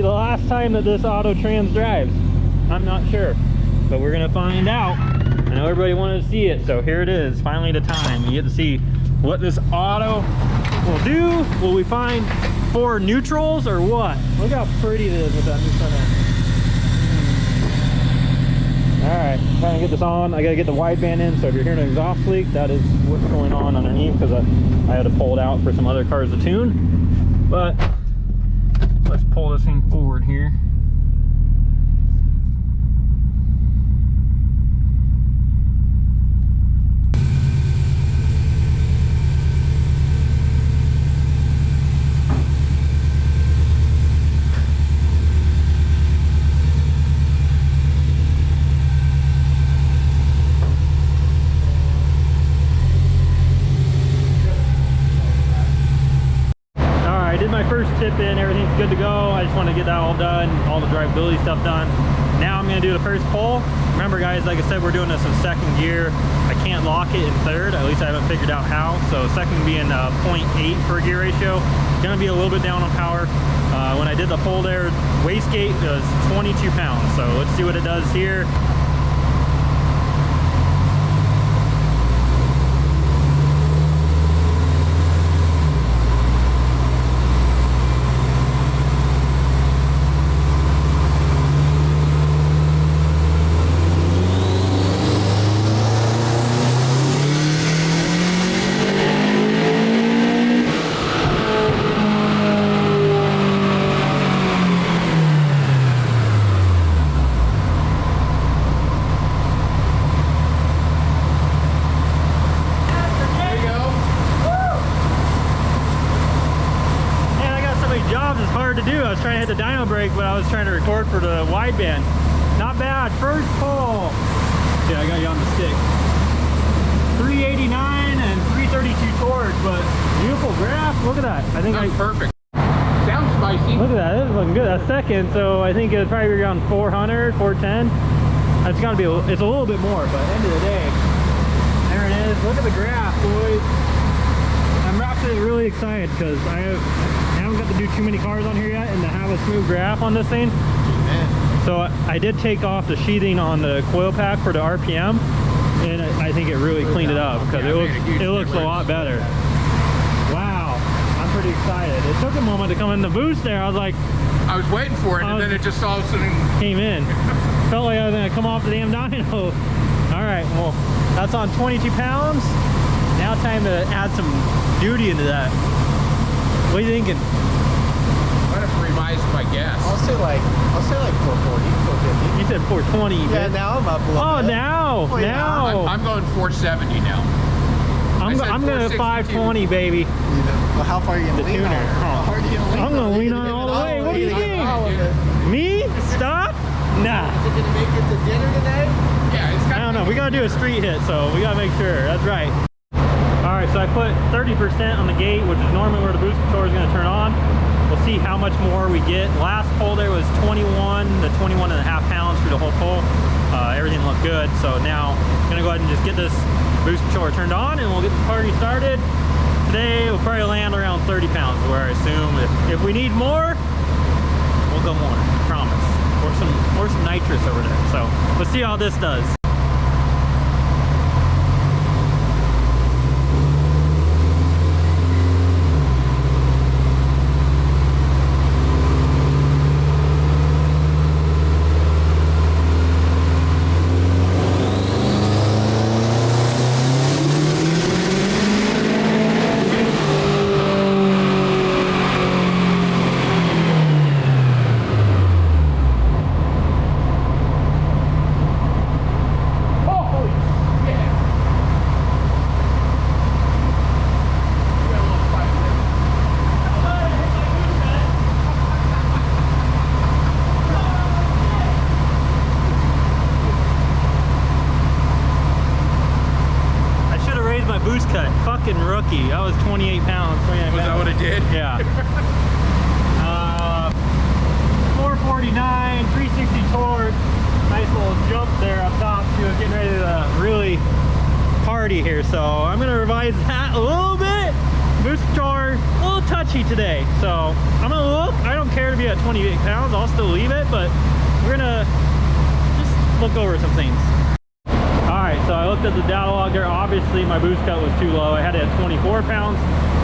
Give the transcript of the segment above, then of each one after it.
be the last time that this auto trans drives. I'm not sure, but we're gonna find out. I know everybody wanted to see it, so here it is, finally the time. You get to see what this auto will do. Will we find 4 neutrals or what? Look how pretty it is with that new front end. Alright, trying to get this on. I gotta get the wideband in, so if you're hearing an exhaust leak, that is what's going on underneath, because I had to pull it out for some other cars to tune. But let's pull this thing forward here. First tip in, everything's good to go. I just want to get that all done, all the drivability stuff done. Now I'm going to do the first pull. Remember guys, like I said, we're doing this in 2nd gear. I can't lock it in 3rd, at least I haven't figured out how. So 2nd being 0.8 for gear ratio. It's going to be a little bit down on power. When I did the pull there, wastegate was 22 pounds. So let's see what it does here. I was trying to hit the dyno brake, but I was trying to record for the wideband. Not bad. First pull. Yeah, I got you on the stick. 389 and 332 torque, but beautiful graph. Look at that. I think that's perfect. Sounds spicy. Look at that. This is looking good. That's 2nd, so I think it'd probably be around 400, 410. It's got to be. It's a little bit more, but end of the day, there it is. Look at the graph, boys. I'm actually really excited because I haven't got to do too many cars on here yet, and to have a smooth graph on this thing. Amen. So I did take off the sheathing on the coil pack for the RPM, and I think it really cleaned it up because it looks a lot better. Wow, I'm pretty excited. It took a moment to come in the boost there. I was like, I was waiting for it, and then it just all of a sudden came in. Felt like I was gonna come off the damn dyno. All right, well, that's on 22 pounds. Now time to add some duty into that. What are you thinking? Might have revised my guess. I'll say like 440, 450. You said 420. Yeah, now I'm up a little bit. Now. I'm going 470 now. I'm going to 520, baby. Well, how far are you going to lean on? How hard are you going to lean on? I'm going to lean on it all the way. What do you think? Me? Stop? Nah. Is it going to make it to dinner today? Yeah, it's I don't know. We got to do a street hit, so we got to make sure. That's right. All right, so I put 30% on the gate, which is normally where the boost controller is going to turn on. We'll see how much more we get. Last pull there was 21 to 21 and a half pounds through the whole pull. Everything looked good. So now I'm going to go ahead and just get this boost controller turned on, and we'll get the party started. Today we'll probably land around 30 pounds, where I assume if we need more, we'll go more. I promise. Or some nitrous over there. So let's see how this does. Rookie. That was 28 pounds. 29 was pounds. That what it did? Yeah. 449, 360 torque. Nice little jump there up top. She was getting ready to really party here. So I'm going to revise that a little bit. Boost controller, a little touchy today. So I'm gonna look. I don't care to be at 28 pounds. I'll still leave it, but we're gonna just look over some things. All right, so I looked at the data log there. Obviously my boost cut was too low. I had it at 24 pounds.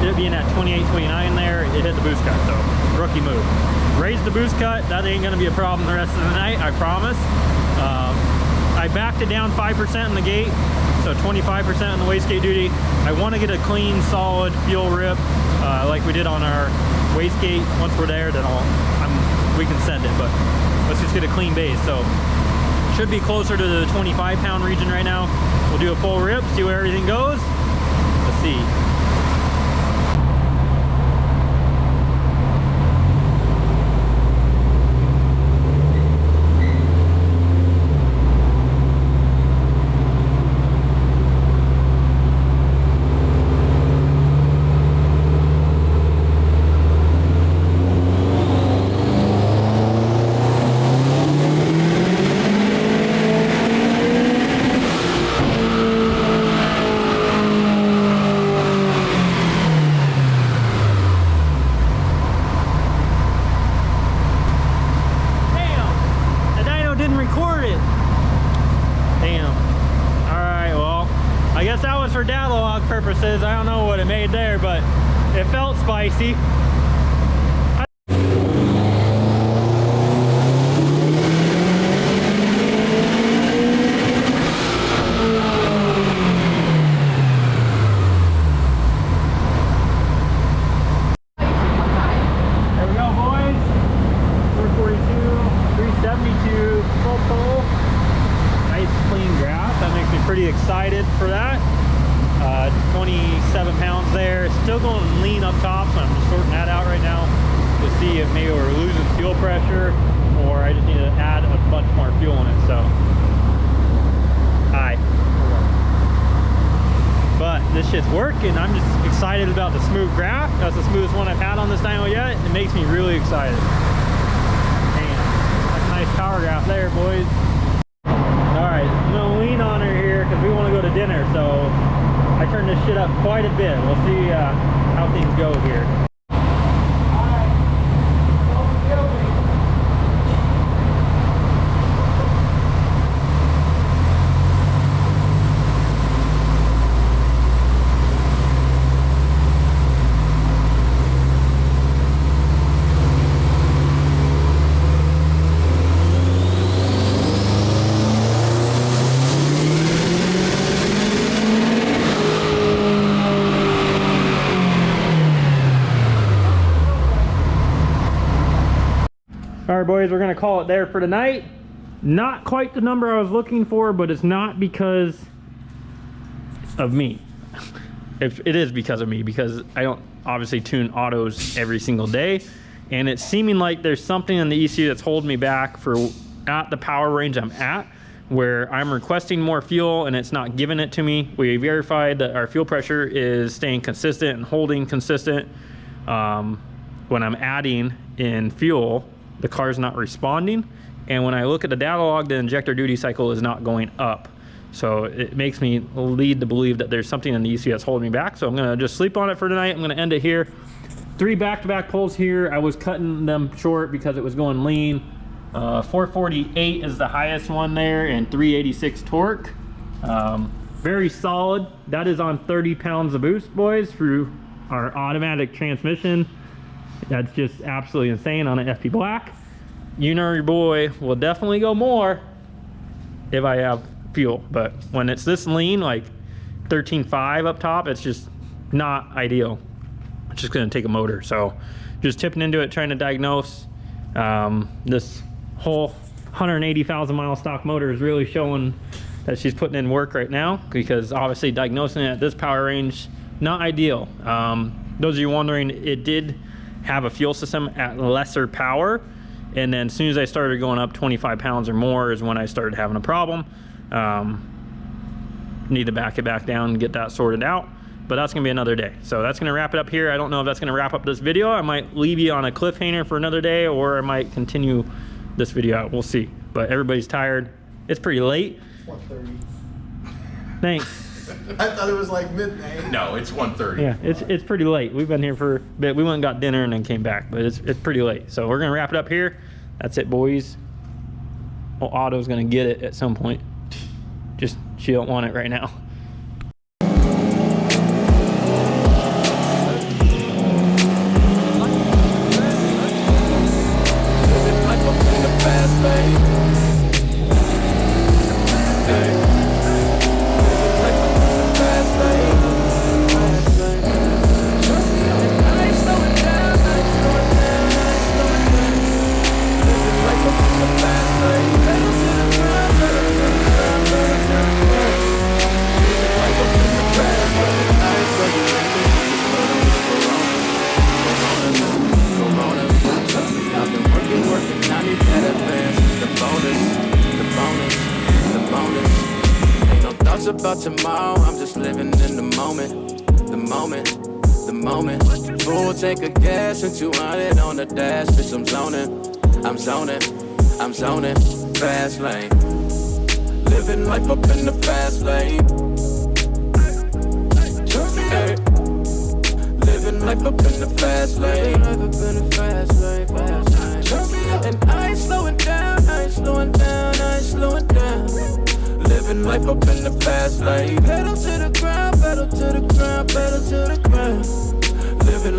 It being at 28, 29 there, it hit the boost cut, so rookie move. Raise the boost cut, that ain't gonna be a problem the rest of the night, I promise. I backed it down 5% in the gate, so 25% in the wastegate duty. I wanna get a clean, solid fuel rip, like we did on our wastegate. Once we're there, then we can send it, but let's just get a clean base. So should be closer to the 25 pound region right now. We'll do a full rip, see where everything goes. Let's see. For data log purposes, I don't know what it made there, but it felt spicy. There we go, boys. 442, 372, full pull. Nice clean graph. That makes me pretty excited for that. 27 pounds there. Still going lean up top, so I'm just sorting that out right now to see if maybe we're losing fuel pressure or I just need to add a bunch more fuel in it. So, hi. But this shit's working. I'm just excited about the smooth graph. That's the smoothest one I've had on this dyno yet. It makes me really excited. Damn, that's a nice power graph there, boys. All right, I'm gonna lean on her here because we want to go to dinner. So I turned this shit up quite a bit. We'll see how things go here. All right, boys, we're gonna call it there for tonight. Not quite the number I was looking for, but it's not because of me. It is because of me, because I don't obviously tune autos every single day, and it's seeming like there's something in the ECU that's holding me back for at the power range I'm at, where I'm requesting more fuel and it's not giving it to me. We verified that our fuel pressure is staying consistent and holding consistent. When I'm adding in fuel, the car's not responding, and when I look at the data log, the injector duty cycle is not going up. So it makes me lead to believe that there's something in the ECU that's holding me back. So I'm gonna just sleep on it for tonight. I'm gonna end it here. 3 back-to-back pulls here. I was cutting them short because it was going lean. 448 is the highest one there, and 386 torque. Very solid. That is on 30 pounds of boost, boys, through our automatic transmission. That's just absolutely insane on an FP Black. You know your boy will definitely go more if I have fuel, but when it's this lean, like 13.5 up top, it's just not ideal. It's just gonna take a motor. So just tipping into it, trying to diagnose. This whole 180,000 mile stock motor is really showing that she's putting in work right now, because obviously diagnosing it at this power range, not ideal. Those of you wondering, it did have a fuel system at lesser power, and then as soon as I started going up 25 pounds or more is when I started having a problem. Need to back it back down and get that sorted out, but that's gonna be another day. So that's gonna wrap it up here. I don't know if that's gonna wrap up this video. I might leave you on a cliffhanger for another day, or I might continue this video out. We'll see. But everybody's tired. It's pretty late. 1:30. Thanks. I thought it was like midnight. No, it's 1:30. Yeah, it's pretty late. We've been here for a bit. We went and got dinner and then came back, but it's pretty late. So we're gonna wrap it up here. That's it, boys. Well, Otto's gonna get it at some point. Just she don't want it right now. About tomorrow, I'm just living in the moment, the moment, the moment. Full tank of gas and 200 on the dash, bitch, I'm zoning, I'm zoning, I'm zoning. Fast lane, living life up in the fast lane. Hey. Living life up in the fast lane, life up in the fast lane, fast lane. And I ain't slowing down, I ain't slowing down, I ain't slowing down. Living life up in the fast lane. Pedal to the ground, pedal to the ground, pedal to the ground. Living